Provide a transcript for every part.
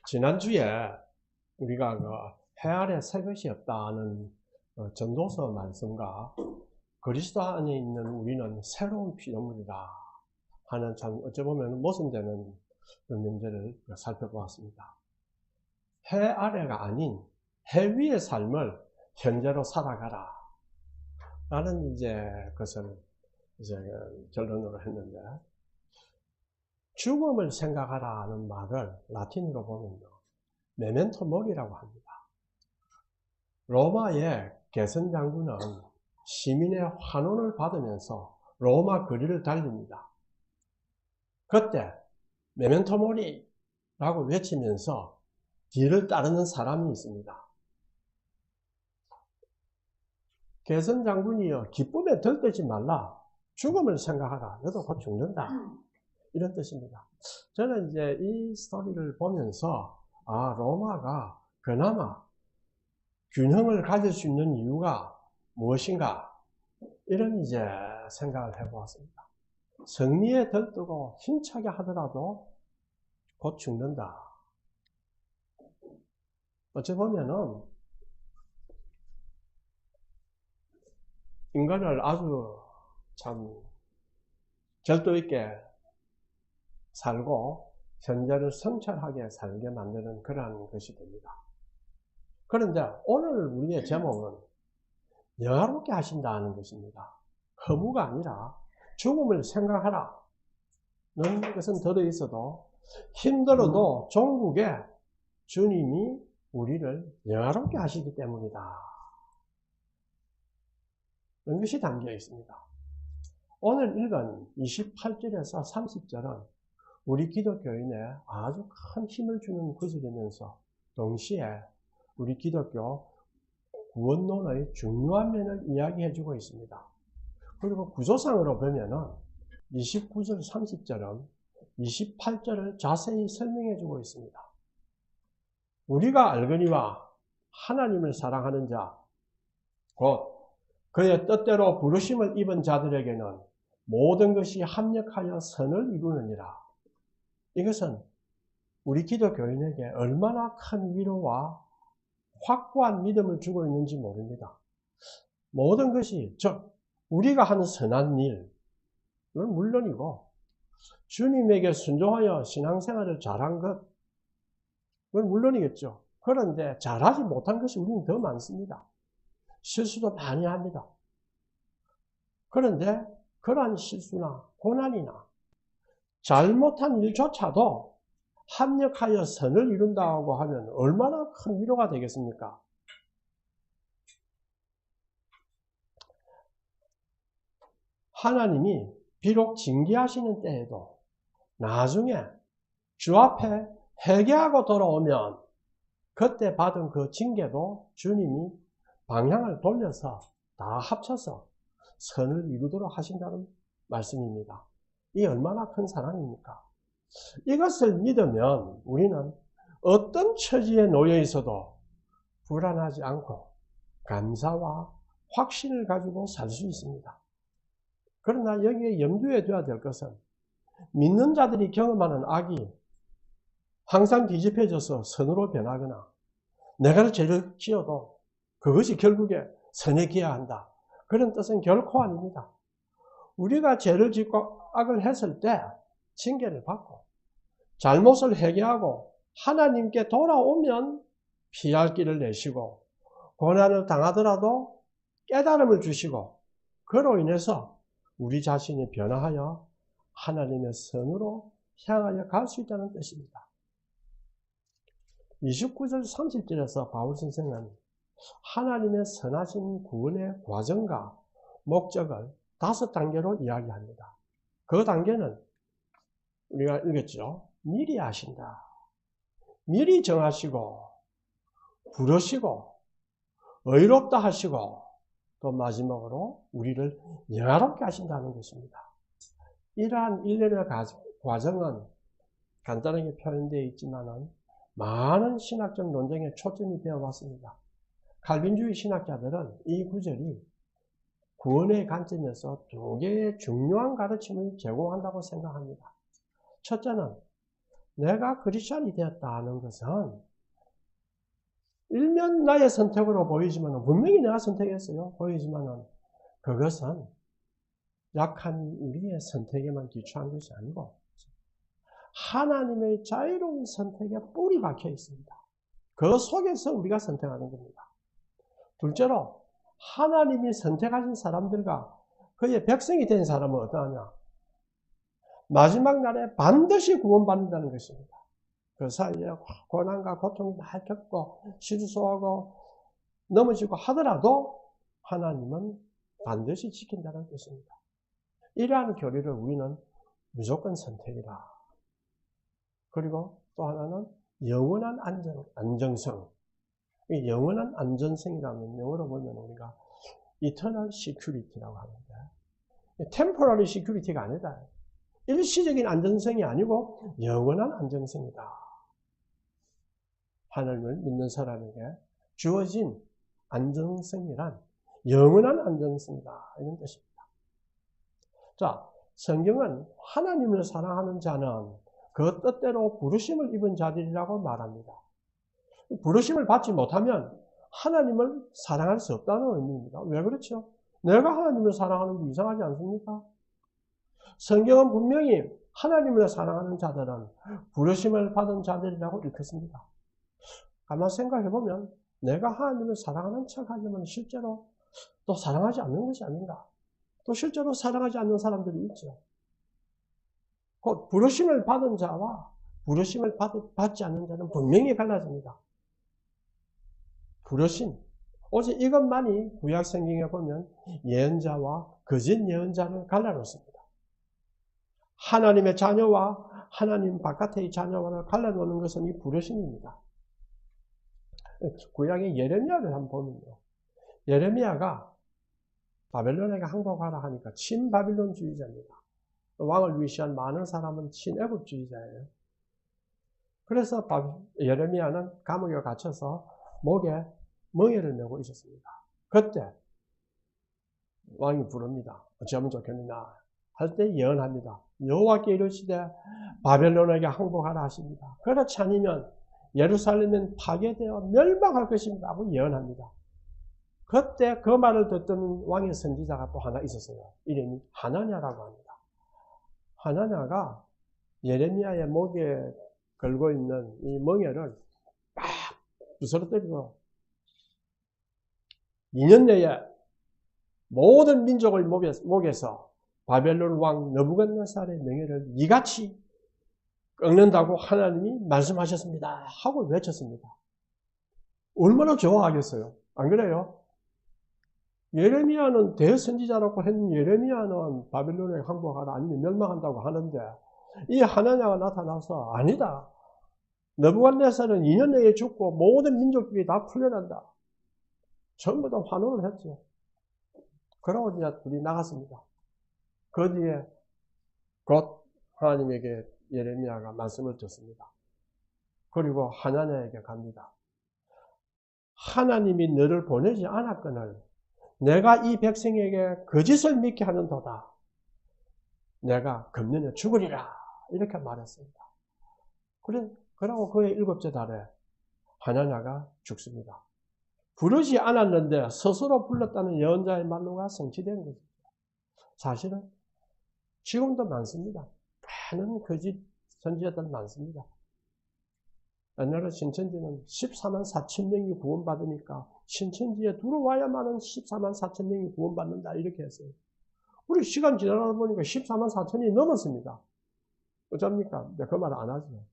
지난주에 우리가 해 아래 새 것이 없다는 전도서 말씀과 그리스도 안에 있는 우리는 새로운 피조물이다 하는 참 어찌 보면 모순되는 명제를 살펴보았습니다. 해 아래가 아닌 해 위의 삶을 현재로 살아가라 라는 것을 결론으로 했는데, 죽음을 생각하라는 말을 라틴어로 보면요, 메멘토 모리라고 합니다. 로마의 개선 장군은 시민의 환원을 받으면서 로마 거리를 달립니다. 그때 메멘토 모리라고 외치면서 뒤를 따르는 사람이 있습니다. 개선 장군이여, 기쁨에 들뜨지 말라. 죽음을 생각하라. 너도 곧 죽는다. 이런 뜻입니다. 저는 이 스토리를 보면서 로마가 그나마 균형을 가질 수 있는 이유가 무엇인가, 이런 생각을 해보았습니다. 승리에 들뜨고 힘차게 하더라도 곧 죽는다. 어찌 보면은 인간을 아주 참 절도 있게 살고 현재를 성찰하게 살게 만드는 그러한 것이 됩니다. 그런데 오늘 우리의 제목은 영화롭게 하신다는 것입니다. 허무가 아니라 죽음을 생각하라 는 것은 들어있어도 힘들어도 종국에 주님이 우리를 영화롭게 하시기 때문이다. 이런 것이 담겨 있습니다. 오늘 읽은 28절에서 30절은 우리 기독교인에 아주 큰 힘을 주는 구절이면서 동시에 우리 기독교 구원론의 중요한 면을 이야기해주고 있습니다. 그리고 구조상으로 보면은 29절, 30절은 28절을 자세히 설명해주고 있습니다. 우리가 알거니와 하나님을 사랑하는 자, 곧 그의 뜻대로 부르심을 입은 자들에게는 모든 것이 합력하여 선을 이루느니라. 이것은 우리 기독교인에게 얼마나 큰 위로와 확고한 믿음을 주고 있는지 모릅니다. 모든 것이, 즉 우리가 하는 선한 일은 물론이고 주님에게 순종하여 신앙생활을 잘한 것은 물론이겠죠. 그런데 잘하지 못한 것이 우리는 더 많습니다. 실수도 많이 합니다. 그런데 그러한 실수나 고난이나 잘못한 일조차도 합력하여 선을 이룬다고 하면 얼마나 큰 위로가 되겠습니까? 하나님이 비록 징계하시는 때에도 나중에 주 앞에 회개하고 돌아오면 그때 받은 그 징계도 주님이 방향을 돌려서 다 합쳐서 선을 이루도록 하신다는 말씀입니다. 이 얼마나 큰 사랑입니까? 이것을 믿으면 우리는 어떤 처지에 놓여 있어도 불안하지 않고 감사와 확신을 가지고 살 수 있습니다. 그러나 여기에 염두에 둬야 될 것은 믿는 자들이 경험하는 악이 항상 뒤집혀져서 선으로 변하거나 내가 죄를 지어도 그것이 결국에 선에 기여야 한다, 그런 뜻은 결코 아닙니다. 우리가 죄를 짓고 악을 했을 때 징계를 받고 잘못을 회개하고 하나님께 돌아오면 피할 길을 내시고 고난을 당하더라도 깨달음을 주시고 그로 인해서 우리 자신이 변화하여 하나님의 선으로 향하여 갈 수 있다는 뜻입니다. 29절 30절에서 바울 선생은 하나님의 선하신 구원의 과정과 목적을 5단계로 이야기합니다. 그 단계는 우리가 읽었죠. 미리 아신다. 미리 정하시고 부르시고 의롭다 하시고 또 마지막으로 우리를 영화롭게 하신다는 것입니다. 이러한 일련의 과정은 간단하게 표현되어 있지만은 많은 신학적 논쟁에 초점이 되어 왔습니다. 칼빈주의 신학자들은 이 구절이 구원의 관점에서 2개의 중요한 가르침을 제공한다고 생각합니다. 첫째는 내가 크리스찬이 되었다는 것은 일면 나의 선택으로 보이지만 분명히 내가 선택했어요. 보이지만은 그것은 약한 우리의 선택에만 기초한 것이 아니고 하나님의 자유로운 선택에 뿔이 박혀 있습니다. 그 속에서 우리가 선택하는 겁니다. 둘째로 하나님이 선택하신 사람들과 그의 백성이 된 사람은 어떠하냐? 마지막 날에 반드시 구원받는다는 것입니다. 그 사이에 고난과 고통이 많이 겪고 실수하고 넘어지고 하더라도 하나님은 반드시 지킨다는 것입니다. 이러한 교리를 우리는 무조건 선택이다. 그리고 또 하나는 영원한 안정성. 이 영원한 안전성이라는 영어로 보면 우리가 eternal security라고 하는데 temporary security가 아니다. 일시적인 안전성이 아니고 영원한 안정성이다. 하나님을 믿는 사람에게 주어진 안정성이란 영원한 안정성이다. 이런 뜻입니다. 자, 성경은 하나님을 사랑하는 자는 그 뜻대로 부르심을 입은 자들이라고 말합니다. 부르심을 받지 못하면 하나님을 사랑할 수 없다는 의미입니다. 왜 그렇죠? 내가 하나님을 사랑하는 게 이상하지 않습니까? 성경은 분명히 하나님을 사랑하는 자들은 부르심을 받은 자들이라고 일컫습니다. 가만 생각해보면 내가 하나님을 사랑하는 척하지만 실제로 또 사랑하지 않는 것이 아닌가? 또 실제로 사랑하지 않는 사람들이 있죠. 곧 부르심을 받은 자와 부르심을 받지 않는 자는 분명히 갈라집니다. 부르심, 오직 이것만이 구약 성경에 보면 예언자와 거짓 예언자를 갈라놓습니다. 하나님의 자녀와 하나님 바깥의 자녀를 갈라놓는 것은 이 부르심입니다. 구약의 예레미야를 한번 보면요. 예레미야가 바벨론에게 항복하라 하니까 친바빌론주의자입니다. 왕을 위시한 많은 사람은 친애국주의자예요. 그래서 예레미야는 감옥에 갇혀서 목에 멍에를 메고 있었습니다. 그때 왕이 부릅니다. 어찌하면 좋겠느냐 할 때 예언합니다. 여호와께 이르시되 바벨론에게 항복하라 하십니다. 그렇지 않으면 예루살렘은 파괴되어 멸망할 것입니다 하고 예언합니다. 그때 그 말을 듣던 왕의 선지자가 또 하나 있었어요. 이름이 하나냐라고 합니다. 하나냐가 예레미야의 목에 걸고 있는 이 멍에를 막 부스러뜨리고 2년 내에 모든 민족을 목에서 바벨론 왕 느부갓네살의 명예를 이같이 꺾는다고 하나님이 말씀하셨습니다 하고 외쳤습니다. 얼마나 좋아하겠어요? 안 그래요? 예레미야는 대선지자라고 했는 예레미야는 바벨론에 항복하라 아니면 멸망한다고 하는데 이 하나냐가 나타나서 아니다. 느부갓네살은 2년 내에 죽고 모든 민족들이 다 풀려난다. 전부 다 환호를 했죠. 그러고 이제 둘이 나갔습니다. 그 뒤에 곧 하나님에게 예레미야가 말씀을 듣습니다. 그리고 하나냐에게 갑니다. 하나님이 너를 보내지 않았거늘 내가 이 백성에게 거짓을 믿게 하는도다. 내가 금년에 죽으리라. 이렇게 말했습니다. 그러고 그의 7째 달에 하나냐가 죽습니다. 부르지 않았는데 스스로 불렀다는 예언자의 말로가 성취된 거죠. 사실은 지금도 많습니다. 많은 거짓 선지자들 많습니다. 옛날에 신천지는 14만 4천 명이 구원받으니까 신천지에 들어와야만은 14만 4천 명이 구원받는다 이렇게 했어요. 우리 시간 지나다 보니까 14만 4천이 넘었습니다. 어쩝니까? 그 말 안 하죠.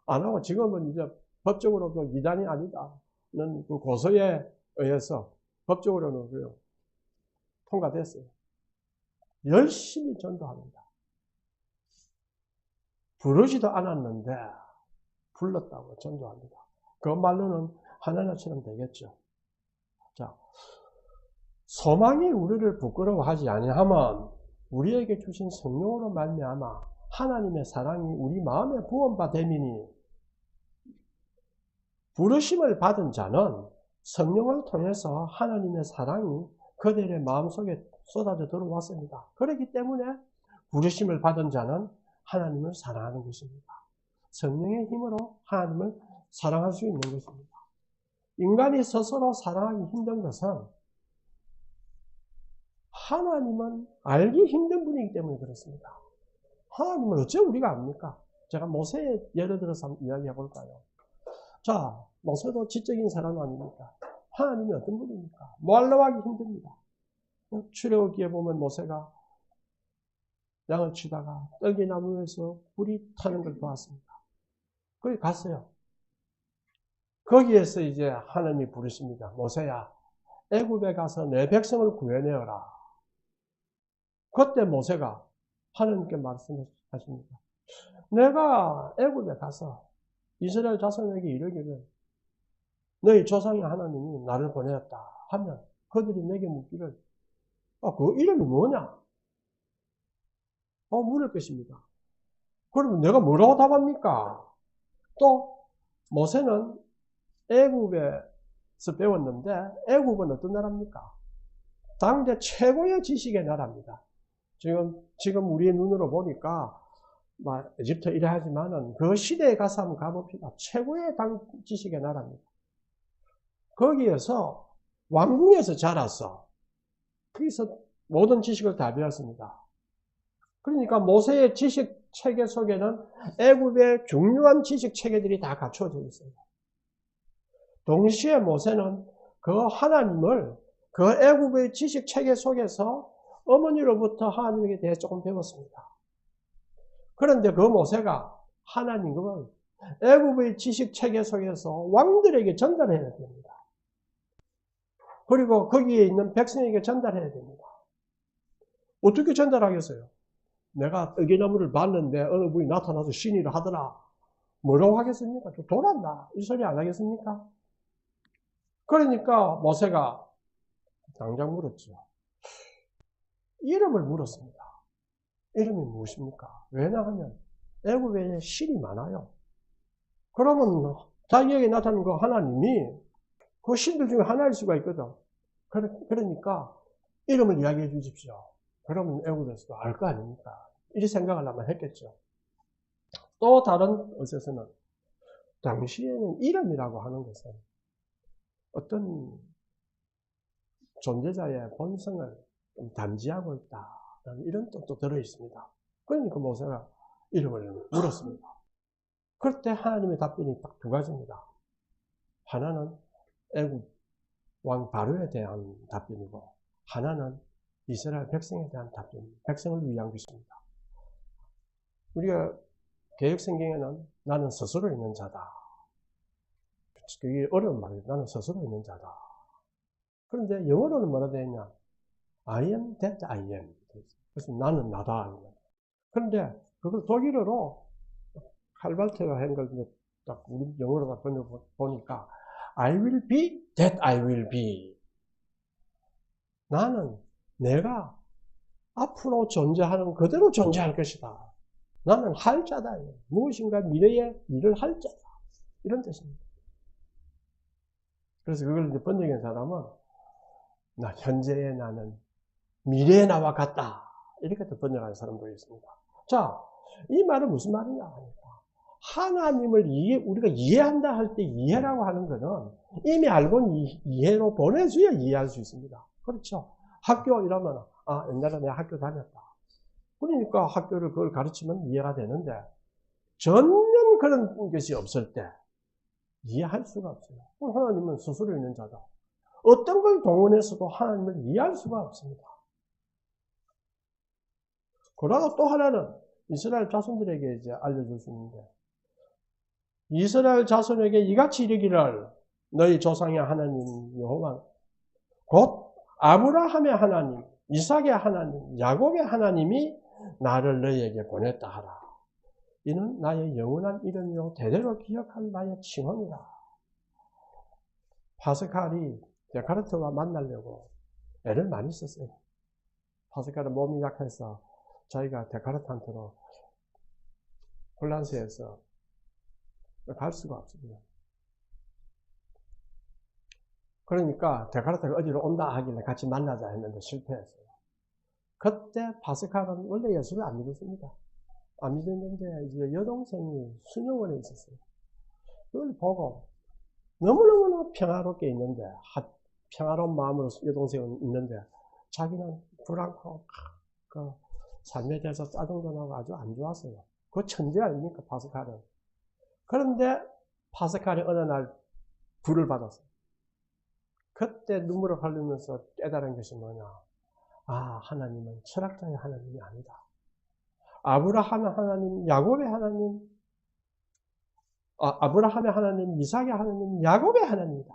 안 하고 지금은 이제 법적으로도 이단이 아니다는 그 고소에 의해서 법적으로는 통과됐어요. 열심히 전도합니다. 부르지도 않았는데 불렀다고 전도합니다. 그 말로는 하나냐처럼 되겠죠. 자, 소망이 우리를 부끄러워하지 아니하면 우리에게 주신 성령으로 말미암아 하나님의 사랑이 우리 마음에 부음받음이니 부르심을 받은 자는 성령을 통해서 하나님의 사랑이 그들의 마음속에 쏟아져 들어왔습니다. 그렇기 때문에 부르심을 받은 자는 하나님을 사랑하는 것입니다. 성령의 힘으로 하나님을 사랑할 수 있는 것입니다. 인간이 스스로 사랑하기 힘든 것은 하나님은 알기 힘든 분이기 때문에 그렇습니다. 하나님을 어째 우리가 압니까? 제가 모세의 예를 들어서 한번 이야기해 볼까요? 자, 모세도 지적인 사람 아닙니까? 하나님이 어떤 분입니까? 말로 하기 힘듭니다. 출애굽기에 보면 모세가 양을 치다가 떨기나무에서 불이 타는 걸 보았습니다. 거기 갔어요. 거기에서 이제 하나님이 부르십니다. 모세야, 애굽에 가서 내 백성을 구해내어라. 그때 모세가 하나님께 말씀하십니다. 내가 애굽에 가서 이스라엘 자손에게 이르기를 너희 조상의 하나님이 나를 보내었다 하면 그들이 내게 묻기를 그 이름이 뭐냐? 물을 것입니다. 그러면 내가 뭐라고 답합니까? 또 모세는 애굽에서 배웠는데 애굽은 어떤 나라입니까? 당대 최고의 지식의 나라입니다. 지금 우리의 눈으로 보니까 이집트 이래 하지만은 그 시대에 가서 한번 가봅시다. 최고의 지식의 나라입니다. 거기에서 왕궁에서 자라서 거기서 모든 지식을 다 배웠습니다. 그러니까 모세의 지식 체계 속에는 애굽의 중요한 지식 체계들이 다 갖춰져 있어요. 동시에 모세는 그 하나님을 그 애굽의 지식 체계 속에서 어머니로부터 하나님에 대해 조금 배웠습니다. 그런데 그 모세가 하나님을 애굽의 지식 체계 속에서 왕들에게 전달해야 됩니다. 그리고 거기에 있는 백성에게 전달해야 됩니다. 어떻게 전달하겠어요? 내가 떨기나무를 봤는데 어느 분이 나타나서 신이라 하더라. 뭐라고 하겠습니까? 저 돌았나? 이 소리 안 하겠습니까? 그러니까 모세가 당장 물었죠. 이름을 물었습니다. 이름이 무엇입니까? 왜냐하면 애굽에 신이 많아요. 그러면 자기에게 나타난 그 하나님이 그 신들 중에 하나일 수가 있거든. 그러니까 이름을 이야기해 주십시오. 그러면 애굽에서도 알 거 아닙니까? 이렇게 생각을 아마 했겠죠. 또 다른 것에서는 당시에는 이름이라고 하는 것은 어떤 존재자의 본성을 좀 담지하고 있다. 이런 뜻도 들어있습니다. 그러니까 모세가 이름을 물었습니다. 그때 하나님의 답변이 딱 두 가지입니다. 하나는 애굽 왕 바로에 대한 답변이고 하나는 이스라엘 백성에 대한 답변입니다. 백성을 위한 것입니다. 우리가 개역성경에는 나는 스스로 있는 자다. 그게 어려운 말이에요. 나는 스스로 있는 자다. 그런데 영어로는 뭐라 되어 있냐? I am that I am. 그래서 나는 나다. 그런데 그걸 독일어로 칼발트가 한 걸 딱 우리 영어로 다 보니까 I will be that I will be. 나는 내가 앞으로 존재하는 그대로 존재할 것이다. 나는 할 자다. 무엇인가 미래에 일을 할 자다. 이런 뜻입니다. 그래서 그걸 이제 번역한 사람은 현재의 나는 미래의 나와 같다. 이렇게 또 번역하는 사람도 있습니다. 자, 이 말은 무슨 말이냐 하니까 하나님을 우리가 이해한다 할 때 이해라고 하는 것은 이미 알고는 이해로 보내줘야 이해할 수 있습니다. 그렇죠? 학교 이러면 옛날에 내가 학교 다녔다. 그러니까 학교를 그걸 가르치면 이해가 되는데 전혀 그런 것이 없을 때 이해할 수가 없어요. 하나님은 스스로 있는 자다. 어떤 걸 동원해서도 하나님을 이해할 수가 없습니다. 그러나 또 하나는 이스라엘 자손들에게 이제 알려줄 수 있는데 이스라엘 자손에게 이같이 이르기를 너희 조상의 하나님 여호와 곧 아브라함의 하나님, 이삭의 하나님, 야곱의 하나님이 나를 너희에게 보냈다 하라. 이는 나의 영원한 이름이요 대대로 기억할 나의 칭언이다. 파스칼이 데카르트와 만나려고 애를 많이 썼어요. 파스칼은 몸이 약해서 자기가 데카르트한테로 혼란스에서 갈 수가 없습니다. 그러니까 데카르트가 어디로 온다 하길래 같이 만나자 했는데 실패했어요. 그때 파스칼은 원래 예수를 안 믿었습니다. 안 믿었는데 이제 여동생이 수녀원에 있었어요. 그걸 보고 너무너무 평화롭게 있는데, 평화로운 마음으로 여동생은 있는데, 자기는 불안하고, 그, 삶에 대해서 짜증도 나고 아주 안 좋았어요. 그 천재 아닙니까, 파스칼은. 그런데 파스칼이 어느 날 불을 받았어요. 그때 눈물을 흘리면서 깨달은 것이 뭐냐. 아, 하나님은 철학자의 하나님이 아니다. 아브라함의 하나님, 야곱의 하나님, 아브라함의 하나님, 이삭의 하나님, 야곱의 하나님이다.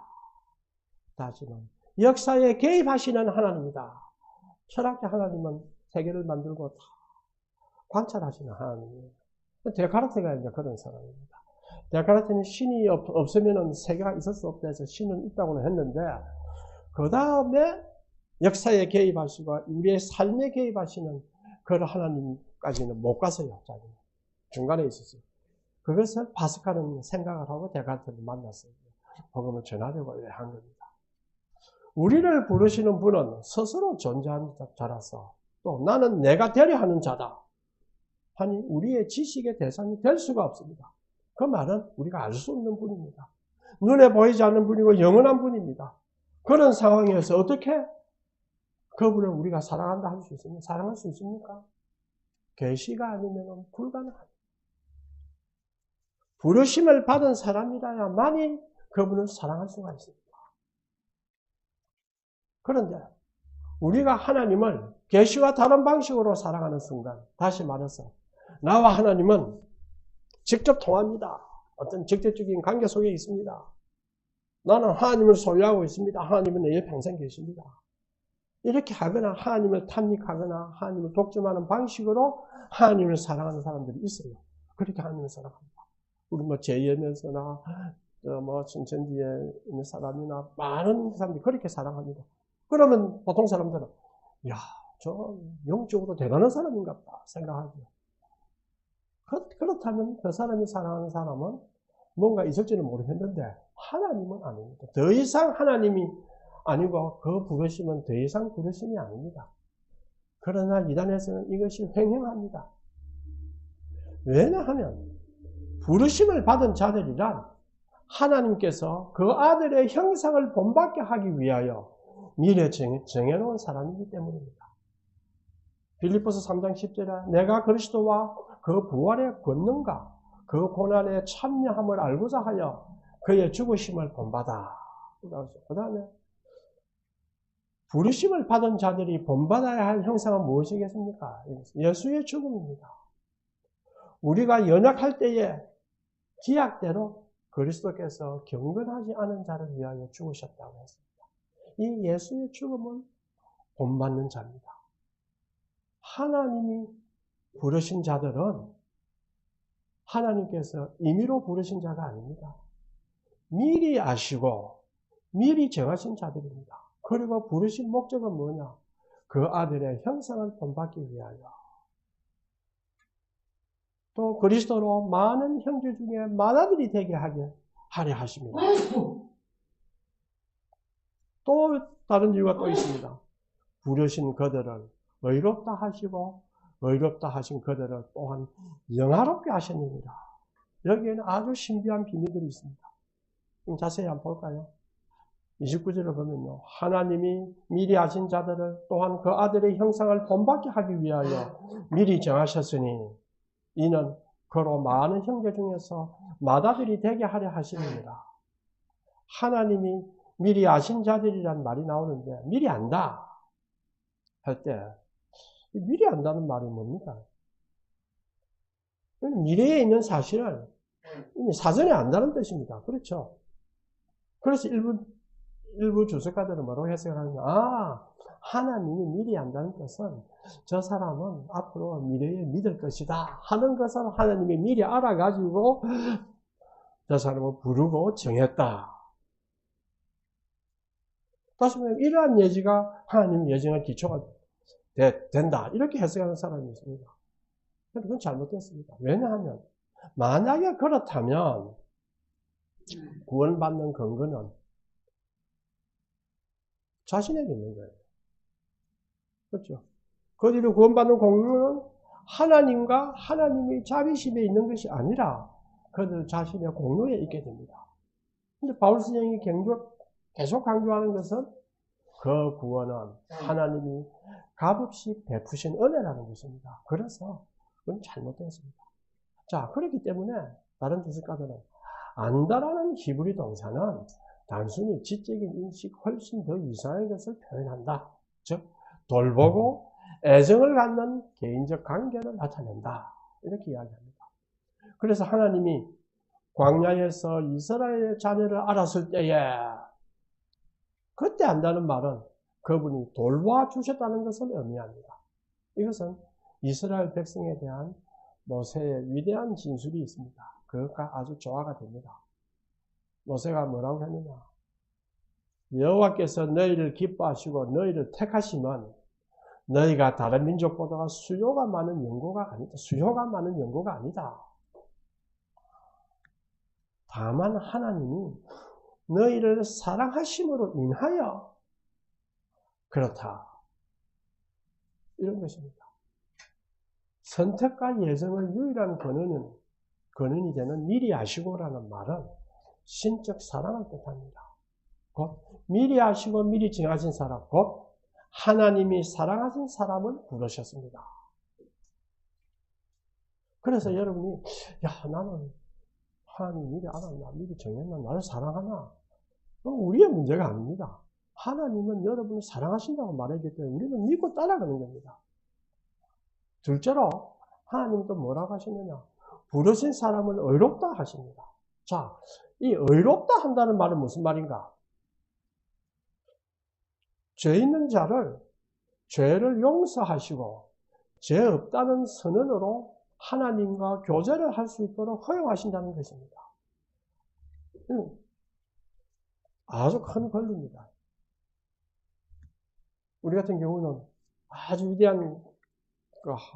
다시는 역사에 개입하시는 하나님이다. 철학자 하나님은 세계를 만들고 다 관찰하시는 하나님이에요. 데카르트가 이제 그런 사람입니다. 데카르트는 신이 없으면 세계가 있을 수 없다 해서 신은 있다고는 했는데, 그 다음에 역사에 개입하시고 우리의 삶에 개입하시는 그런 하나님까지는 못 갔어요. 자기는. 중간에 있었어요. 그것을 파스칼은 생각을 하고 데카르트를 만났어요. 복음을 전하려고 한 겁니다. 우리를 부르시는 분은 스스로 존재하는 자라서 또 나는 내가 되려 하는 자다 하니 우리의 지식의 대상이 될 수가 없습니다. 그 말은 우리가 알 수 없는 분입니다. 눈에 보이지 않는 분이고 영원한 분입니다. 그런 상황에서 어떻게 그분을 우리가 사랑한다 할 수 있습니까? 사랑할 수 있습니까? 계시가 아니면 불가능합니다. 부르심을 받은 사람이라야만이 그분을 사랑할 수가 있습니다. 그런데 우리가 하나님을 계시와 다른 방식으로 사랑하는 순간, 다시 말해서 나와 하나님은 직접 통합니다. 어떤 직접적인 관계 속에 있습니다. 나는 하나님을 소유하고 있습니다. 하나님은 내게 평생 계십니다. 이렇게 하거나 하나님을 탐닉하거나 하나님을 독점하는 방식으로 하나님을 사랑하는 사람들이 있어요. 그렇게 하나님을 사랑합니다. 우리 제이엠에서나 신천지에 있는 사람이나 많은 사람들이 그렇게 사랑합니다. 그러면 보통 사람들은 야, 저 영적으로 대단한 사람인가 보다 생각하죠. 그렇다면 그 사람이 사랑하는 사람은 뭔가 있을지는 모르겠는데 하나님은 아닙니다. 더 이상 하나님이 아니고 그 부르심은 더 이상 부르심이 아닙니다. 그러나 이단에서는 이것이 횡행합니다. 왜냐하면 부르심을 받은 자들이란 하나님께서 그 아들의 형상을 본받게 하기 위하여 미래 정해놓은 사람이기 때문입니다. 빌립보서 3장 10절에 내가 그리스도와 그 부활의 권능과 그 고난에 참여함을 알고자 하여 그의 죽으심을 본받아. 그 다음에 부르심을 받은 자들이 본받아야 할 형상은 무엇이겠습니까? 예수의 죽음입니다. 우리가 연약할 때에 기약대로 그리스도께서 경건하지 않은 자를 위하여 죽으셨다고 했습니다. 이 예수의 죽음은 본받는 자입니다. 하나님이 부르신 자들은 하나님께서 임의로 부르신 자가 아닙니다. 미리 아시고 미리 정하신 자들입니다. 그리고 부르신 목적은 뭐냐? 그 아들의 형상을 본받기 위하여. 또 그리스도로 많은 형제 중에 맏아들이 되게 하려 하십니다. 또 다른 이유가 또 있습니다. 부르신 그들을 의롭다 하시고 의롭다 하신 그들을 또한 영화롭게 하셨느니라. 여기에는 아주 신비한 비밀들이 있습니다. 좀 자세히 한번 볼까요? 29절을 보면요. 하나님이 미리 아신 자들을 또한 그 아들의 형상을 본받게 하기 위하여 미리 정하셨으니 이는 그로 많은 형제 중에서 맏아들이 되게 하려 하시느니라. 하나님이 미리 아신 자들이란 말이 나오는데 미리 안다 할 때 미리 안다는 말이 뭡니까? 미래에 있는 사실을 이미 사전에 안다는 뜻입니다. 그렇죠? 그래서 일부 주석가들은 뭐라고 해석하느냐. 하나님이 미리 안다는 뜻은 저 사람은 앞으로 미래에 믿을 것이다 하는 것을 하나님이 미리 알아가지고 저 사람을 부르고 정했다. 다시 말하면 이러한 예지가 하나님 예정의 기초가 된다. 이렇게 해석하는 사람이 있습니다. 그런데 그건 잘못됐습니다. 왜냐하면 만약에 그렇다면 구원받는 근거는 자신에게 있는 거예요. 그렇죠? 그 뒤로 구원받는 공로는 하나님과 하나님의 자비심에 있는 것이 아니라 그들 자신의 공로에 있게 됩니다. 근데 바울 선생이 계속 강조하는 것은 그 구원은 하나님이 값없이 베푸신 은혜라는 것입니다. 그래서 그건 잘못됐습니다. 자, 그렇기 때문에 다른 주석가들은 안다라는 히브리 동사는 단순히 지적인 인식 훨씬 더 이상의 것을 표현한다. 즉 돌보고 애정을 갖는 개인적 관계를 나타낸다. 이렇게 이야기합니다. 그래서 하나님이 광야에서 이스라엘의 자녀를 알았을 때에 그때 안다는 말은 그분이 돌봐주셨다는 것을 의미합니다. 이것은 이스라엘 백성에 대한 모세의 위대한 진술이 있습니다. 그것과 아주 조화가 됩니다. 모세가 뭐라고 했느냐? 여호와께서 너희를 기뻐하시고 너희를 택하시면 너희가 다른 민족보다 수요가 많은 연고가 아니다. 다만 하나님이 너희를 사랑하심으로 인하여 그렇다. 이런 것입니다. 선택과 예정을 유일한 근원이 되는 미리 아시고라는 말은 신적 사랑을 뜻합니다. 곧 미리 아시고 미리 정하신 사람, 곧 하나님이 사랑하신 사람을 부르셨습니다. 그래서 여러분이 나는 하나님 미리 알았나, 미리 정했나, 나를 사랑하나? 우리의 문제가 아닙니다. 하나님은 여러분을 사랑하신다고 말했기 때문에 우리는 믿고 따라가는 겁니다. 둘째로 하나님은 또 뭐라고 하시느냐? 부르신 사람을 의롭다 하십니다. 자, 이 의롭다 한다는 말은 무슨 말인가? 죄 있는 자를 죄를 용서하시고 죄 없다는 선언으로 하나님과 교제를 할 수 있도록 허용하신다는 것입니다. 아주 큰 권리입니다. 우리 같은 경우는 아주 위대한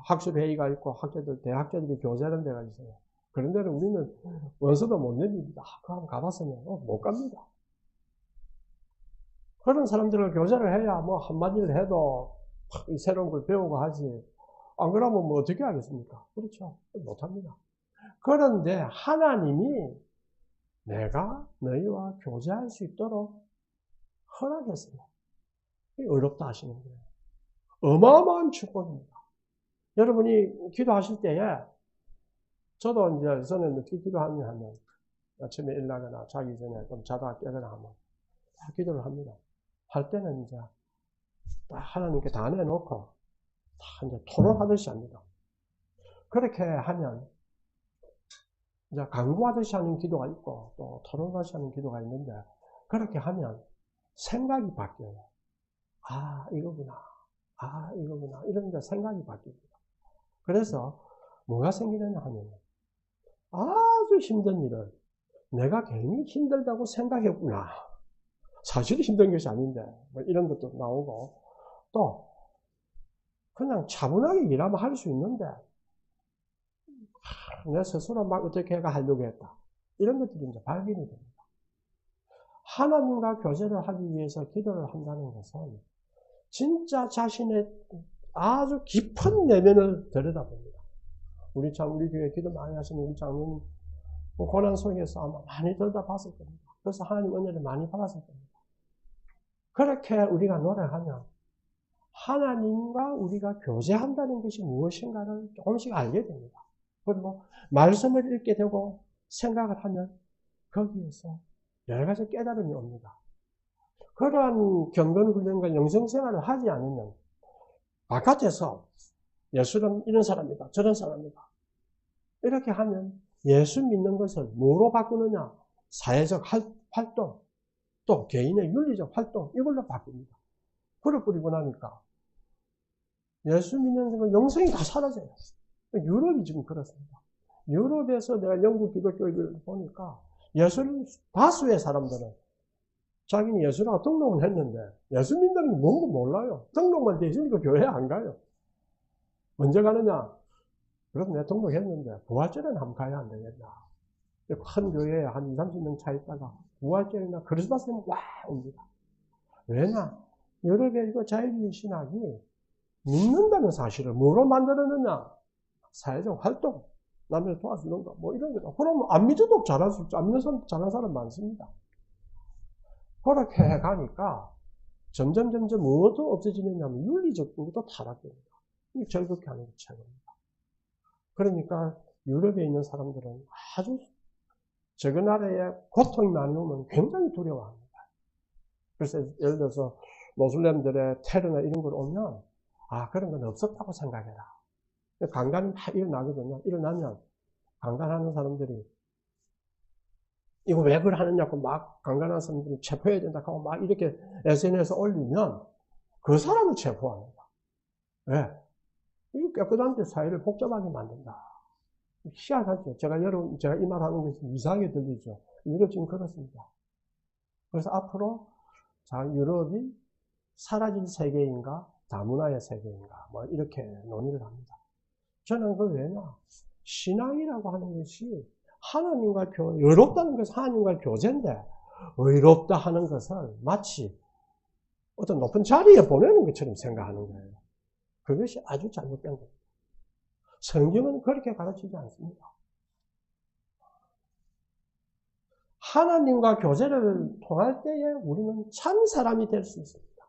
학술회의가 있고 대학자들이 교제하는 데가 있어요. 그런 데는 우리는 원서도 못 내립니다. 그럼 가봤으면 못 갑니다. 그런 사람들과 교제를 해야 한마디를 해도 새로운 걸 배우고 하지. 안 그러면 어떻게 하겠습니까? 그렇죠. 못합니다. 그런데 하나님이 내가 너희와 교제할 수 있도록 허락했어요. 어렵다 하시는 거예요. 어마어마한 축복입니다. 여러분이 기도하실 때에 저도 이제 저는 어떻게 기도하면 아침에 일어나거나 자기 전에 좀 자다가 깨거나 하면 기도를 합니다. 할 때는 이제 하나님께 다 내놓고 다 이제 토론하듯이 합니다. 그렇게 하면 이제 강구하듯이 하는 기도가 있고 또 토론하듯이 하는 기도가 있는데 그렇게 하면 생각이 바뀌어요. 이거구나. 이런 이제 생각이 바뀝니다. 그래서 뭐가 생기느냐 하면 아주 힘든 일을 내가 괜히 힘들다고 생각했구나. 사실 힘든 것이 아닌데 이런 것도 나오고 또 그냥 차분하게 일하면 할 수 있는데 내 스스로 막 어떻게 하려고 했다. 이런 것들이 이제 발견이 됩니다. 하나님과 교제를 하기 위해서 기도를 한다는 것은 진짜 자신의 아주 깊은 내면을 들여다봅니다. 우리 교회 기도 많이 하시는 우리 장로님 고난 속에서 아마 많이 들여다봤을 겁니다. 그래서 하나님 은혜를 많이 받았을 겁니다. 그렇게 우리가 노력하면 하나님과 우리가 교제한다는 것이 무엇인가를 조금씩 알게 됩니다. 그리고 말씀을 읽게 되고 생각을 하면 거기에서 여러 가지 깨달음이 옵니다. 그러한 경건훈련과 영성생활을 하지 않으면 바깥에서 예수는 이런 사람이다, 저런 사람이다. 이렇게 하면 예수 믿는 것을 뭐로 바꾸느냐? 사회적 활동, 또 개인의 윤리적 활동, 이걸로 바꿉니다. 그러고 나니까 예수 믿는 그 영성이 다 사라져요. 유럽이 지금 그렇습니다. 유럽에서 내가 영국 기독교를 보니까 다수의 사람들은 자기는 예수라고 등록은 했는데 예수 믿는 게 뭔가 몰라요. 등록만 돼 있으니까 교회 안 가요. 언제 가느냐? 그래서 내가 등록했는데 부활절에는 한번 가야 안 되겠냐. 큰 교회에 한 20, 30명 차 있다가 부활절이나 크리스마스 되면 와 옵니다. 왜냐? 유럽의 자유주의 신학이 믿는다는 사실을 뭐로 만들었느냐? 사회적 활동, 남을 도와주는 거, 뭐 이런 거죠. 그러면 안 믿어도 잘할 수 있죠. 안 믿는 사람, 잘하는 사람 많습니다. 그렇게 해가니까 점점 무엇도 없어지느냐면 윤리적 부분도 타락됩니다. 절벽해 하는 게 최고입니다. 그러니까 유럽에 있는 사람들은 아주 저그 나라에 고통이 많이 오면 굉장히 두려워합니다. 그래서 예를 들어서 모슬렘들의 테러나 이런 걸 오면 그런 건 없었다고 생각해라. 강간이 막 일어나거든요. 일어나면 강간하는 사람들이 이거 왜 그걸 하느냐고 막 강간하는 사람들이 체포해야 된다고 막 이렇게 SNS에 올리면 그 사람을 체포합니다. 왜? 이 깨끗한 데 사회를 복잡하게 만든다. 희한하죠. 제가 이 말 하는 것이 이상하게 들리죠. 유럽 지금 그렇습니다. 그래서 앞으로 유럽이 사라질 세계인가, 다문화의 세계인가, 뭐 이렇게 논의를 합니다. 저는 그 왜냐? 신앙이라고 하는 것이 하나님과 의롭다는 것은 하나님과 교제인데, 의롭다 하는 것을 마치 어떤 높은 자리에 보내는 것처럼 생각하는 거예요. 그것이 아주 잘못된 겁니다. 성경은 그렇게 가르치지 않습니다. 하나님과 교제를 통할 때에 우리는 참 사람이 될 수 있습니다.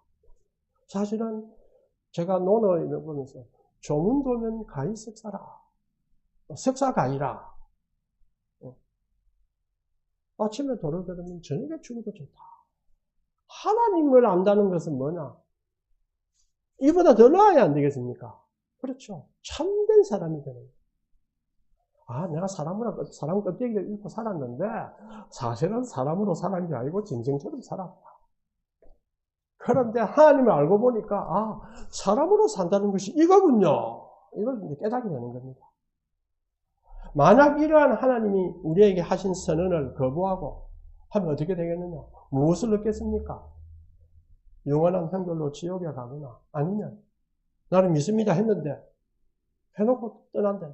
사실은 제가 논어를 보면서 조문도면 가히 석사라. 석사 가히라. 아침에 도를 들으면 저녁에 죽어도 좋다. 하나님을 안다는 것은 뭐냐? 이보다 더 나아야 안 되겠습니까? 그렇죠. 참된 사람이 되는 거예요. 내가 사람 껍데기를 입고 살았는데, 사실은 사람으로 살은 게 아니고 짐승처럼 살았다. 그런데 하나님을 알고 보니까, 사람으로 산다는 것이 이거군요. 이걸 이제 깨닫게 되는 겁니다. 만약 이러한 하나님이 우리에게 하신 선언을 거부하고 하면 어떻게 되겠느냐? 무엇을 얻겠습니까? 영원한 형벌로 지옥에 가거나 아니면 나는 믿습니다 했는데 해놓고 떠난다.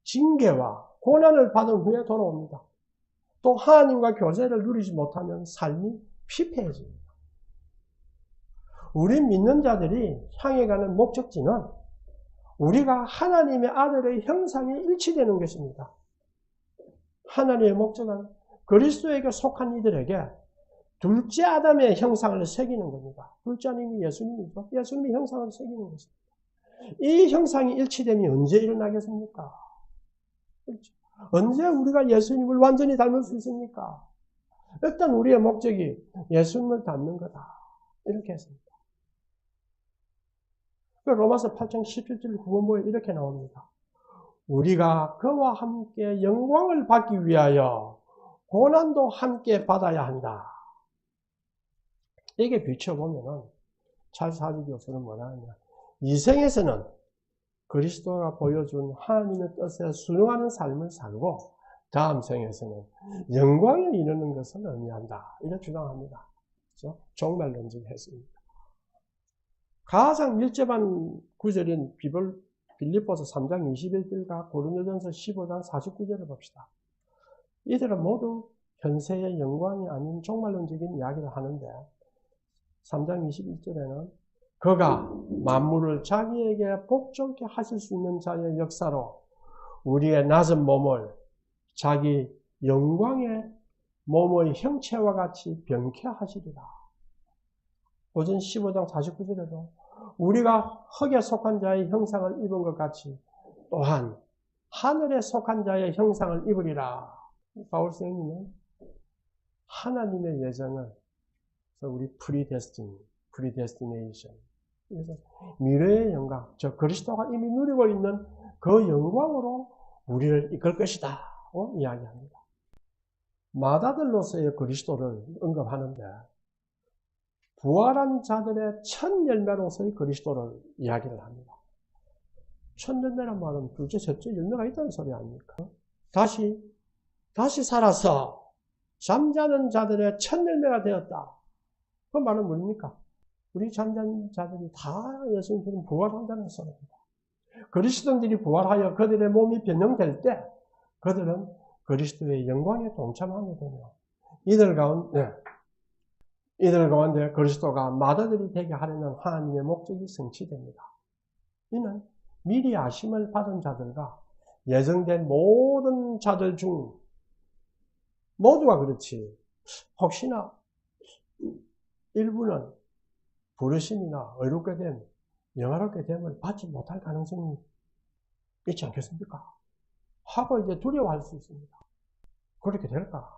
징계와 고난을 받은 후에 돌아옵니다. 또 하나님과 교제를 누리지 못하면 삶이 피폐해집니다. 우리 믿는 자들이 향해 가는 목적지는 우리가 하나님의 아들의 형상에 일치되는 것입니다. 하나님의 목적은 그리스도에게 속한 이들에게 둘째 아담의 형상을 새기는 겁니다. 둘째 아담이 예수님이죠. 예수님의 형상을 새기는 것입니다. 이 형상이 일치되면 언제 일어나겠습니까? 그렇죠. 언제 우리가 예수님을 완전히 닮을 수 있습니까? 일단 우리의 목적이 예수님을 닮는 거다. 이렇게 했습니다. 로마서 8장 17절 후반부에 이렇게 나옵니다. 우리가 그와 함께 영광을 받기 위하여 고난도 함께 받아야 한다. 이게 비춰보면은 찰스 하지 교수는 뭐라 하냐. 이 생에서는 그리스도가 보여준 하나님의 뜻에 순응하는 삶을 살고 다음 생에서는 영광에 이르는 것을 의미한다. 이렇게 주장합니다. 그렇죠? 종말론적 했습니다. 가장 밀접한 구절인 빌립보서 3장 21절과 고린도전서 15장 49절을 봅시다. 이들은 모두 현세의 영광이 아닌 종말론적인 이야기를 하는데 3장 21절에는 그가 만물을 자기에게 복종케 하실 수 있는 자의 역사로 우리의 낮은 몸을 자기 영광의 몸의 형체와 같이 병쾌하시리라. 고전 15장 49절에도 우리가 흙에 속한 자의 형상을 입은 것 같이 또한 하늘에 속한 자의 형상을 입으리라. 바울 선생님은 하나님의 예정을 우리 predestination 그래서 미래의 영광, 저 그리스도가 이미 누리고 있는 그 영광으로 우리를 이끌 것이다 이야기합니다. 마다들로서의 그리스도를 언급하는데 부활한 자들의 첫 열매로서의 그리스도를 이야기를 합니다. 첫 열매란 말은 둘째, 셋째 열매가 있다는 소리 아닙니까? 다시 살아서 잠자는 자들의 첫 열매가 되었다. 그 말은 뭡니까? 우리 잠자는 자들이 다 예수님처럼 부활한다는 소리입니다. 그리스도인들이 부활하여 그들의 몸이 변형될 때 그들은 그리스도의 영광에 동참하게 되며 이들 가운데 그리스도가 맏아들이 되게 하려는 하나님의 목적이 성취됩니다. 이는 미리 아심을 받은 자들과 예정된 모든 자들 중 모두가 그렇지. 혹시나 일부는 부르심이나 의롭게 됨, 영화롭게 됨을 받지 못할 가능성이 있지 않겠습니까? 하고 이제 두려워할 수 있습니다. 그렇게 될까?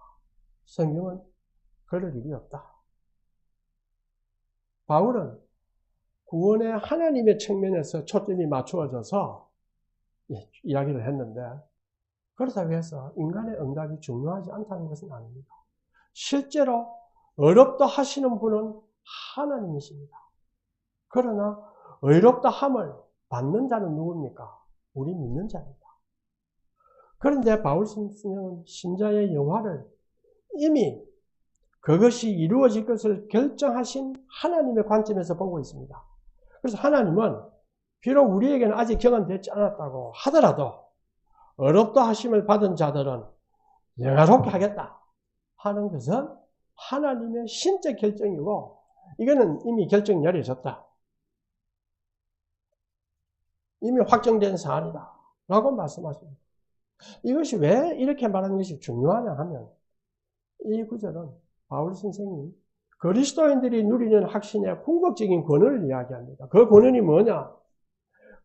성경은 그럴 일이 없다. 바울은 구원의 하나님의 측면에서 초점이 맞추어져서 이야기를 했는데, 그렇다고 해서 인간의 응답이 중요하지 않다는 것은 아닙니다. 실제로 어렵다 하시는 분은 하나님이십니다. 그러나 의롭다 함을 받는 자는 누굽니까? 우리 믿는 자입니다. 그런데 바울 선생은 신자의 영화를 이미 그것이 이루어질 것을 결정하신 하나님의 관점에서 보고 있습니다. 그래서 하나님은 비록 우리에게는 아직 경험되지 않았다고 하더라도 어렵다 하심을 받은 자들은 영화롭게 하겠다 하는 것은 하나님의 신적 결정이고, 이거는 이미 결정이 내려졌다. 이미 확정된 사안이다 라고 말씀하십니다. 이것이 왜 이렇게 말하는 것이 중요하냐 하면, 이 구절은 바울 선생이 그리스도인들이 누리는 확신의 궁극적인 권한을 이야기합니다. 그 권한이 뭐냐?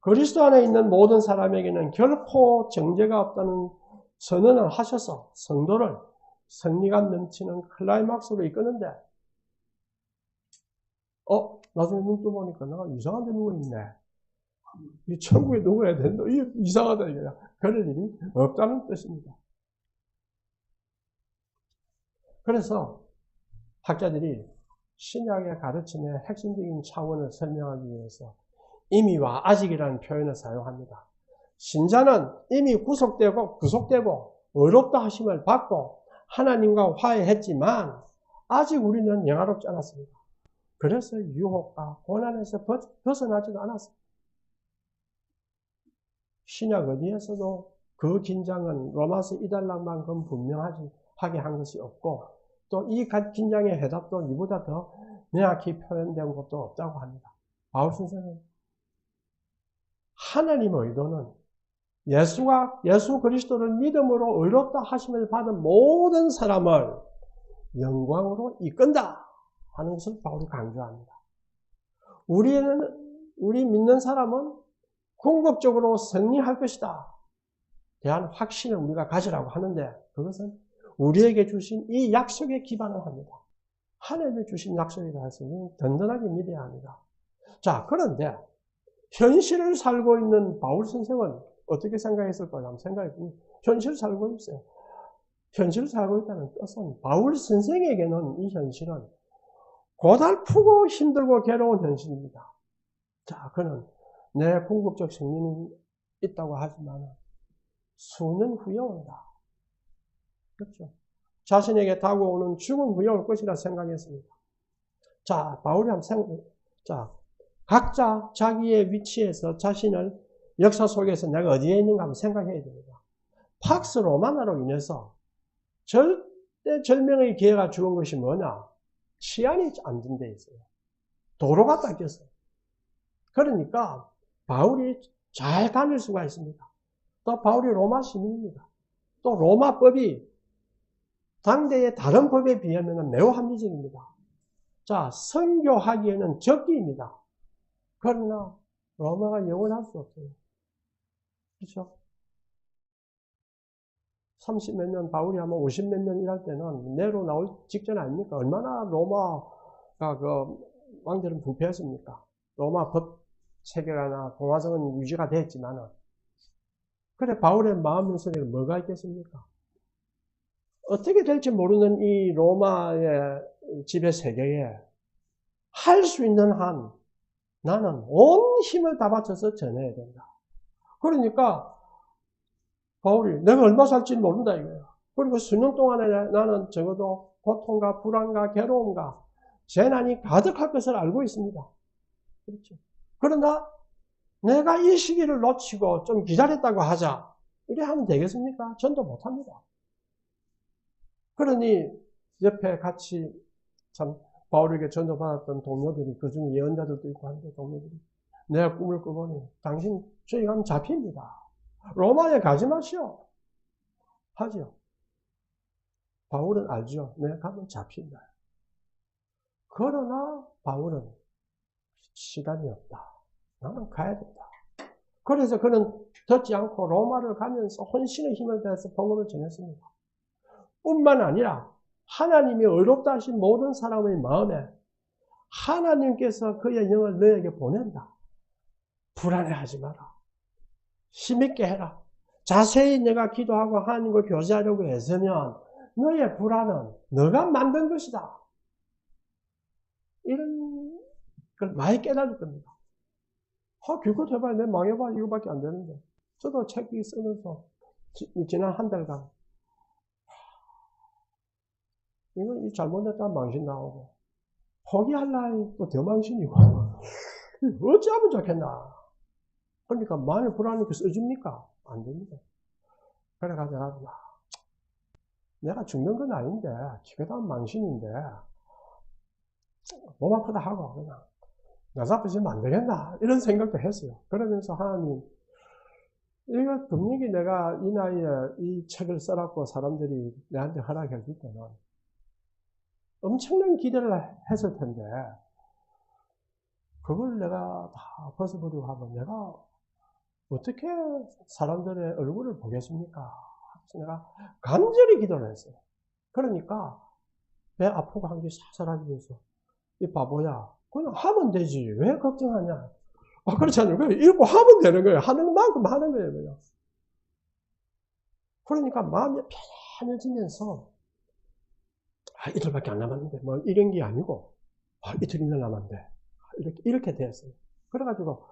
그리스도 안에 있는 모든 사람에게는 결코 정죄가 없다는 선언을 하셔서 성도를 승리감 넘치는 클라이막스로 이끄는데, 나중에 눈 떠보니까 내가 이상한 데 누워있네. 이 천국에 누워야 된다. 이게 이상하다 이거야. 그럴 일이 없다는 뜻입니다. 그래서 학자들이 신약의 가르침의 핵심적인 차원을 설명하기 위해서 이미와 아직이라는 표현을 사용합니다. 신자는 이미 구속되고 의롭다 하심을 받고 하나님과 화해했지만 아직 우리는 영화롭지 않았습니다. 그래서 유혹과 고난에서 벗어나지도 않았습니다. 신약 어디에서도 그 긴장은 로마서 2달락만큼 분명하게 한 것이 없고, 또 이 긴장의 해답도 이보다 더 명확히 표현된 것도 없다고 합니다. 바울 선생은 하나님의 의도는 예수 그리스도를 믿음으로 의롭다 하심을 받은 모든 사람을 영광으로 이끈다 하는 것을 바울이 강조합니다. 우리 믿는 사람은 궁극적으로 승리할 것이다 대한 확신을 우리가 가지라고 하는데, 그것은 우리에게 주신 이 약속에 기반을 합니다. 하나님이 주신 약속이라 해서 든든하게 믿어야 합니다. 자, 그런데 현실을 살고 있는 바울 선생은 어떻게 생각했을까요? 한번 생각해보면 현실을 살고 있어요. 현실을 살고 있다는 뜻은 바울 선생에게는 이 현실은 고달프고 힘들고 괴로운 현실입니다. 자, 그는 내 궁극적 승리는 있다고 하지만 수년 후에 온다. 그렇죠? 자신에게 다가오는 죽음 후에 올 것이라 생각했습니다. 자, 바울이 각자 자기의 위치에서 자신을 역사 속에서 내가 어디에 있는가 한번 생각해야 됩니다. 팍스 로마나로 인해서 절대절명의 기회가 죽은 것이 뭐냐? 치안이 안전되어 있어요. 도로가 닦였어요. 그러니까 바울이 잘 다닐 수가 있습니다. 또 바울이 로마 시민입니다. 또 로마법이 당대의 다른 법에 비하면 매우 합리적입니다. 자, 선교하기에는 적기입니다. 그러나 로마가 영원할 수 없어요. 그렇죠? 30몇 년, 바울이 아마 50몇 년 일할 때는 네로 나올 직전 아닙니까? 얼마나 로마가 왕들은 부패했습니까? 로마 법 체계나 공화정은 유지가 됐지만은, 그래 바울의 마음 속에 뭐가 있겠습니까? 어떻게 될지 모르는 이 로마의 지배 세계에 할 수 있는 한 나는 온 힘을 다 바쳐서 전해야 된다. 그러니까 바울이 내가 얼마 살지 모른다 이거야. 그리고 수년 동안에 나는 적어도 고통과 불안과 괴로움과 재난이 가득할 것을 알고 있습니다. 그렇죠. 그러나 내가 이 시기를 놓치고 좀 기다렸다고 하자. 이래 하면 되겠습니까? 전도 못합니다. 그러니 옆에 같이 참 바울에게 전도받았던 동료들이, 그중에 예언자들도 있고 한데 동료들이 내가 꿈을 꾸보니 당신 저기 가면 잡힙니다. 로마에 가지 마시오. 하죠. 바울은 알죠. 내가 가면 잡힌다. 그러나 바울은 시간이 없다. 나는 가야 된다. 그래서 그는 듣지 않고 로마를 가면서 혼신의 힘을 다해서 복음을 전했습니다. 뿐만 아니라 하나님이 의롭다 하신 모든 사람의 마음에 하나님께서 그의 영을 너에게 보낸다. 불안해하지 마라. 힘있게 해라. 자세히 내가 기도하고 하나님과 교제하려고 애쓰면 너의 불안은 너가 만든 것이다. 이런 걸 많이 깨달을 겁니다. 기껏 해봐야 내 망해봐 이거밖에 안 되는데. 저도 책 쓰면서 지난 한 달간 이거 잘못했다면 망신 나오고 포기할라니 또 더 망신이고 어찌하면 좋겠나. 그러니까 마음이 불안하니까 써줍니까? 안 됩니다. 그래가지고 내가 죽는 건 아닌데 기껏 하면 망신인데 몸 아프다 하고 그냥 나 잡으시면 안 되겠나 이런 생각도 했어요. 그러면서 하나님 이거 분명히 내가 이 나이에 이 책을 써갖고 사람들이 내한테 허락해 줄 때는 엄청난 기대를 했을 텐데 그걸 내가 다 벗어버리고 하면 내가 어떻게 사람들의 얼굴을 보겠습니까? 내가 간절히 기도를 했어요. 그러니까 배 아프고 한 게 사살하면서 이 바보야 그냥 하면 되지 왜 걱정하냐. 그렇지 않아요. 그냥 읽고 하면 되는 거예요. 하는 만큼 하는 거예요. 그냥. 그러니까 마음이 편해지면서 이틀밖에 안 남았는데 뭐 이런 게 아니고 이틀이나 남았는데 이렇게 됐어요. 그래가지고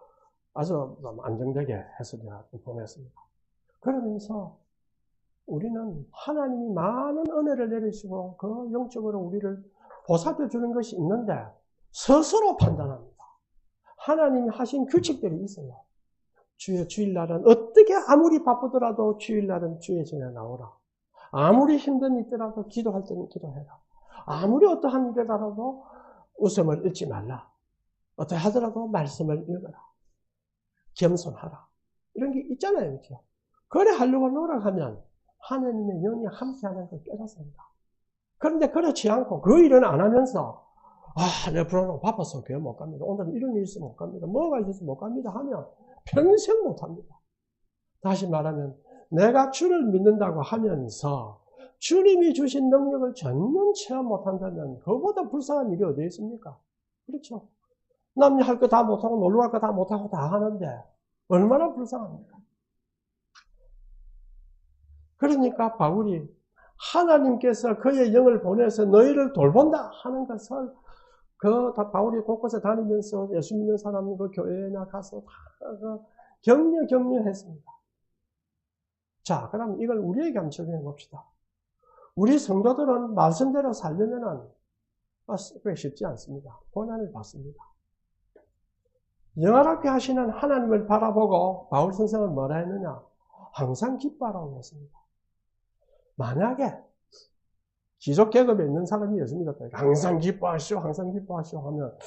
아주 안정되게 해서 제가 보냈습니다. 그러면서 우리는 하나님이 많은 은혜를 내리시고 그 영적으로 우리를 보살펴 주는 것이 있는데 스스로 판단합니다. 하나님이 하신 규칙들이 있어요. 주의 주일날은 어떻게 아무리 바쁘더라도 주일날은 주의 전에 나오라. 아무리 힘든 일이더라도 기도할 때는 기도해라. 아무리 어떠한 일이라도 웃음을 잃지 말라. 어떻게 하더라도 말씀을 읽어라. 겸손하라. 이런 게 있잖아요. 그렇죠? 그래 하려고 노력하면 하나님의 영이 함께하는 걸 깨닫습니다. 그런데 그렇지 않고 그 일은 안 하면서 내가 불안하고 바빠서 교회 못 갑니다. 오늘은 이런 일이 있어서 못 갑니다. 뭐가 있어서 못 갑니다 하면 평생 못 합니다. 다시 말하면 내가 주를 믿는다고 하면서 주님이 주신 능력을 전혀 체험 못한다면 그보다 불쌍한 일이 어디 있습니까? 그렇죠? 남이 할 거 다 못하고 놀러 갈 거 다 못하고 다 하는데 얼마나 불쌍합니까? 그러니까 바울이 하나님께서 그의 영을 보내서 너희를 돌본다 하는 것을 바울이 곳곳에 다니면서 예수 믿는 사람 그 교회나 가서 다 격려했습니다. 자, 그럼 이걸 우리에게 한번 적용해 봅시다. 우리 성도들은 말씀대로 살려면은 꽤 쉽지 않습니다. 고난을 받습니다. 영화롭게 하시는 하나님을 바라보고 바울 선생은 뭐라 했느냐? 항상 기뻐하라고 했습니다. 만약에 기독계급에 있는 사람이 예수님이 항상 기뻐하시오, 항상 기뻐하시오 하면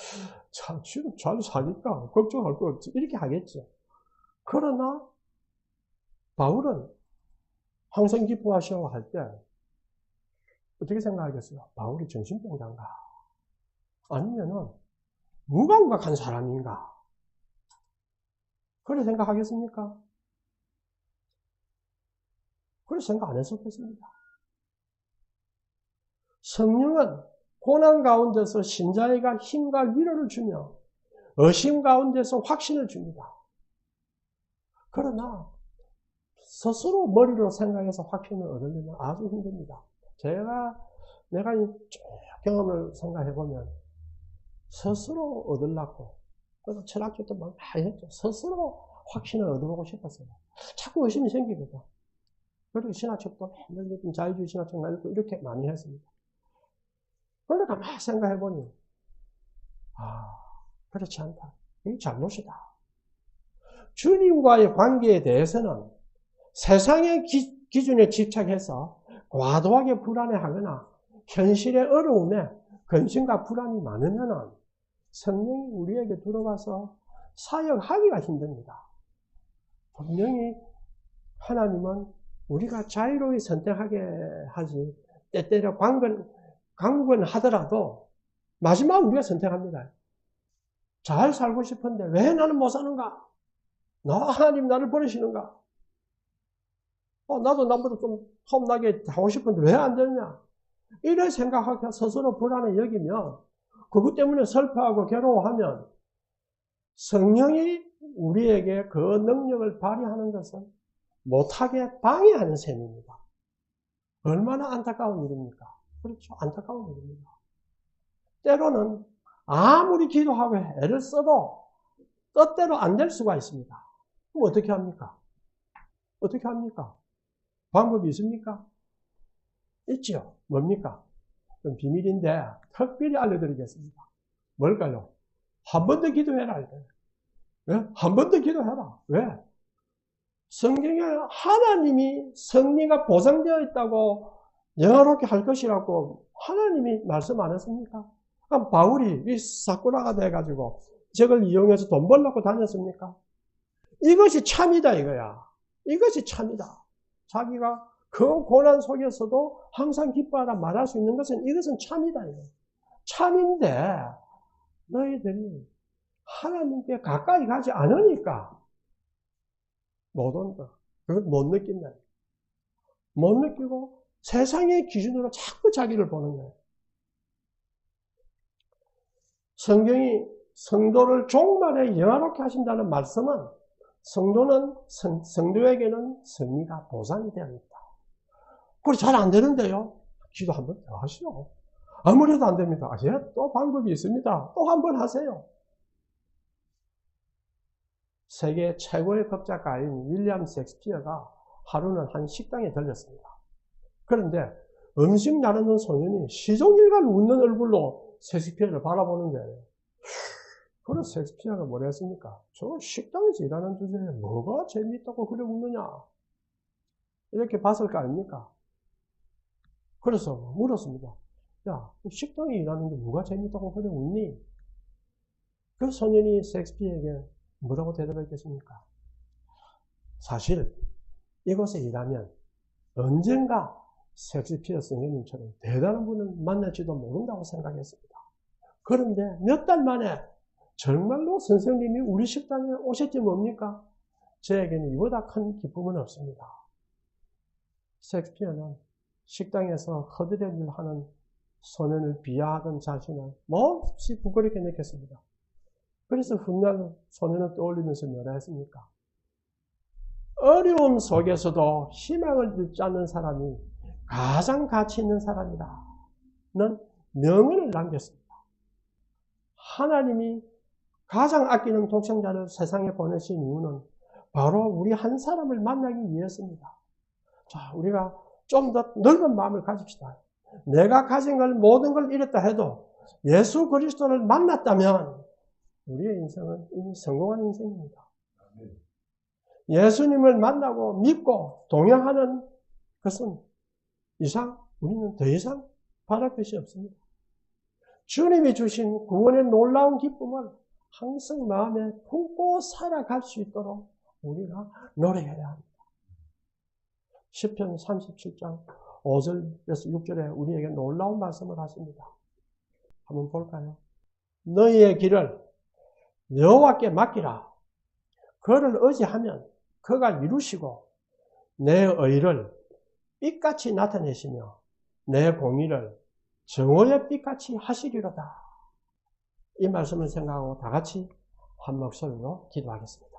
참 지금 잘 사니까 걱정할 거 없지 이렇게 하겠죠. 그러나 바울은 항상 기뻐하시오 할 때 어떻게 생각하겠어요? 바울이 정신병자인가? 아니면은 무감각한 사람인가? 그렇게 생각하겠습니까? 그렇게 생각 안 했었겠습니다. 성령은 고난 가운데서 신자에게 힘과 위로를 주며 의심 가운데서 확신을 줍니다. 그러나 스스로 머리로 생각해서 확신을 얻으려면 아주 힘듭니다. 내가 이 경험을 생각해보면 스스로 얻으려고 그래서 철학적도 많이 했죠. 스스로 확신을 얻어보고 싶었어요. 자꾸 의심이 생기거든. 그리고 신화책도 맨날 자유주의 신화책 말고 이렇게 많이 했습니다. 그러니까 막 생각해보니 그렇지 않다. 이게 잘못이다. 주님과의 관계에 대해서는 세상의 기준에 집착해서 과도하게 불안해하거나 현실의 어려움에 근심과 불안이 많으면 성령이 우리에게 들어와서 사역하기가 힘듭니다. 분명히 하나님은 우리가 자유로이 선택하게 하지, 때때로 강권하더라도 마지막 우리가 선택합니다. 잘 살고 싶은데 왜 나는 못 사는가? 하나님 나를 버리시는가? 나도 남보다 좀 험나게 하고 싶은데 왜 안 되느냐? 이래 생각하고 스스로 불안해 여기면, 그것 때문에 슬퍼하고 괴로워하면 성령이 우리에게 그 능력을 발휘하는 것을 못하게 방해하는 셈입니다. 얼마나 안타까운 일입니까? 그렇죠. 안타까운 일입니다. 때로는 아무리 기도하고 애를 써도 뜻대로 안 될 수가 있습니다. 그럼 어떻게 합니까? 어떻게 합니까? 방법이 있습니까? 있죠. 뭡니까? 좀 비밀인데 특별히 알려드리겠습니다. 뭘까요? 한 번 더 기도해라. 왜? 한 번 더 기도해라. 왜? 성경에 하나님이 승리가 보장되어 있다고 영화롭게 할 것이라고 하나님이 말씀 안 했습니까? 그럼 바울이 이 사쿠라가 돼가지고 저걸 이용해서 돈 벌려고 다녔습니까? 이것이 참이다 이거야. 이것이 참이다. 자기가 그 고난 속에서도 항상 기뻐하라 말할 수 있는 것은 이것은 참이다. 이거. 참인데 너희들이 하나님께 가까이 가지 않으니까 못 온다. 그걸 못 느낀다. 못 느끼고 세상의 기준으로 자꾸 자기를 보는 거예요. 성경이 성도를 종말에 영화롭게 하신다는 말씀은 성도에게는 승리가 보장이 되어 있다. 그걸 잘 안 되는데요. 기도 한번 더 하시오. 아무래도 안 됩니다. 또 방법이 있습니다. 또 한 번 하세요. 세계 최고의 극작가인 윌리엄 셰익스피어가 하루는 한 식당에 들렸습니다. 그런데 음식 나르는 소년이 시종일관 웃는 얼굴로 셰익스피어를 바라보는 거예요. 그래서 셰익스피어가 뭐라 했습니까? 저 식당에서 일하는 주제에 뭐가 재미있다고 그래 웃느냐? 이렇게 봤을 거 아닙니까? 그래서 물었습니다. 야, 식당에 일하는 게 뭐가 재미있다고 그래 웃니? 그 소년이 셰익스피어에게 뭐라고 대답했겠습니까? 사실 이곳에 일하면 언젠가 셰익스피어 선생님처럼 대단한 분을 만날지도 모른다고 생각했습니다. 그런데 몇 달 만에 정말로 선생님이 우리 식당에 오셨지 뭡니까? 저에게는 이보다 큰 기쁨은 없습니다. 셰익스피어는 식당에서 허드렛 일을 하는 소년을 비하하던 자신을 몹시 부끄럽게 느꼈습니다. 그래서 훗날 소년을 떠올리면서 뭐라 했습니까? 어려움 속에서도 희망을 잃지 않는 사람이 가장 가치 있는 사람이다. 는 명언을 남겼습니다. 하나님이 가장 아끼는 독생자를 세상에 보내신 이유는 바로 우리 한 사람을 만나기 위해서입니다. 자, 우리가 좀 더 넓은 마음을 가집시다. 내가 가진 걸 모든 걸 잃었다 해도 예수 그리스도를 만났다면 우리의 인생은 이미 성공한 인생입니다. 예수님을 만나고 믿고 동행하는 것은 이상 우리는 더 이상 바랄 것이 없습니다. 주님이 주신 구원의 놀라운 기쁨을 항상 마음에 품고 살아갈 수 있도록 우리가 노력해야 합니다. 시편 37장 5절에서 6절에 우리에게 놀라운 말씀을 하십니다. 한번 볼까요? 너희의 길을 여호와께 맡기라. 그를 의지하면 그가 이루시고 내 의를 빛같이 나타내시며 내 공의를 정오의 빛같이 하시리로다. 이 말씀을 생각하고 다 같이 한 목소리로 기도하겠습니다.